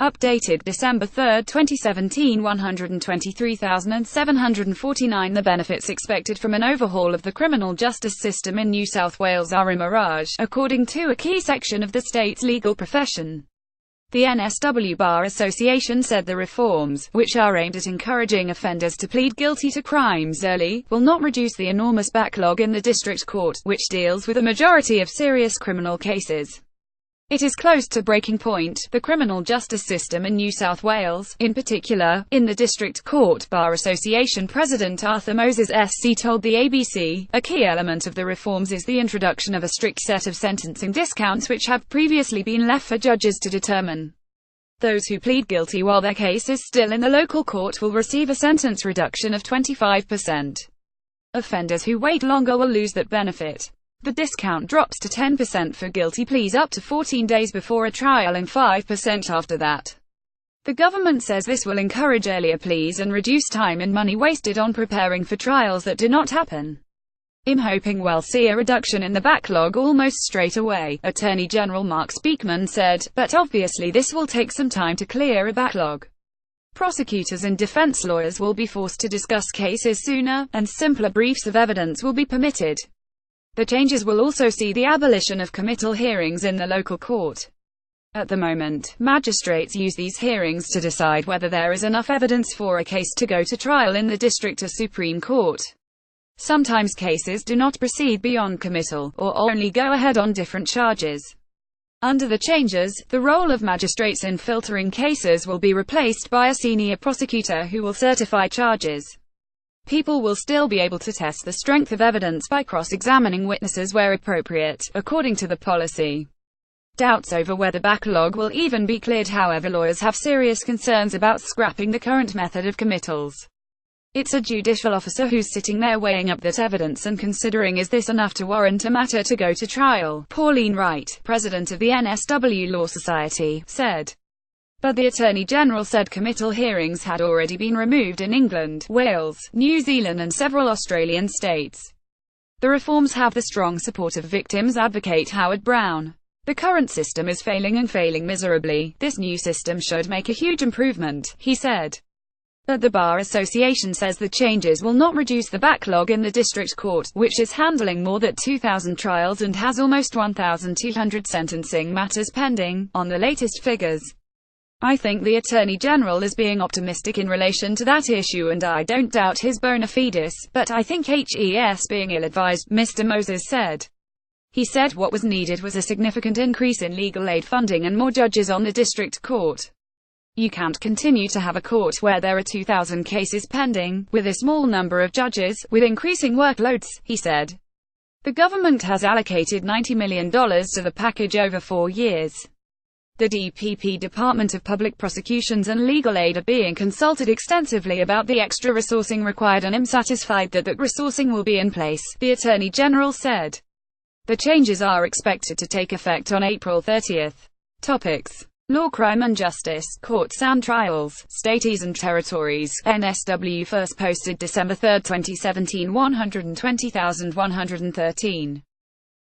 Updated December 3, 2017 123,749. The benefits expected from an overhaul of the criminal justice system in New South Wales are a mirage, according to a key section of the state's legal profession. The NSW Bar Association said the reforms, which are aimed at encouraging offenders to plead guilty to crimes early, will not reduce the enormous backlog in the district court, which deals with a majority of serious criminal cases. It is close to breaking point. The criminal justice system in New South Wales, in particular, in the District Court, Bar Association President Arthur Moses SC told the ABC, a key element of the reforms is the introduction of a strict set of sentencing discounts which have previously been left for judges to determine. Those who plead guilty while their case is still in the local court will receive a sentence reduction of 25%. Offenders who wait longer will lose that benefit. The discount drops to 10% for guilty pleas up to 14 days before a trial and 5% after that. The government says this will encourage earlier pleas and reduce time and money wasted on preparing for trials that do not happen. I'm hoping we'll see a reduction in the backlog almost straight away, Attorney General Mark Speakman said, but obviously this will take some time to clear a backlog. Prosecutors and defense lawyers will be forced to discuss cases sooner, and simpler briefs of evidence will be permitted. The changes will also see the abolition of committal hearings in the local court. At the moment, magistrates use these hearings to decide whether there is enough evidence for a case to go to trial in the district or Supreme Court. Sometimes cases do not proceed beyond committal, or only go ahead on different charges. Under the changes, the role of magistrates in filtering cases will be replaced by a senior prosecutor who will certify charges. People will still be able to test the strength of evidence by cross-examining witnesses where appropriate, according to the policy. Doubts over whether backlog will even be cleared. However, lawyers have serious concerns about scrapping the current method of committals. It's a judicial officer who's sitting there weighing up that evidence and considering, is this enough to warrant a matter to go to trial? Pauline Wright, president of the NSW Law Society, said. But the Attorney General said committal hearings had already been removed in England, Wales, New Zealand and several Australian states. The reforms have the strong support of victims advocate Howard Brown. The current system is failing and failing miserably. This new system should make a huge improvement, he said. But the Bar Association says the changes will not reduce the backlog in the district court, which is handling more than 2,000 trials and has almost 1,200 sentencing matters pending, on the latest figures. I think the Attorney General is being optimistic in relation to that issue and I don't doubt his bona fides, but I think he's being ill-advised, Mr. Moses said. He said what was needed was a significant increase in legal aid funding and more judges on the district court. You can't continue to have a court where there are 2,000 cases pending, with a small number of judges, with increasing workloads, he said. The government has allocated $90 million to the package over 4 years. The DPP Department of Public Prosecutions and Legal Aid are being consulted extensively about the extra resourcing required and I'm satisfied that that resourcing will be in place, the Attorney General said. The changes are expected to take effect on April 30. Topics: Law, Crime and Justice, Courts and Trials, States and Territories. NSW first posted December 3, 2017 120,113.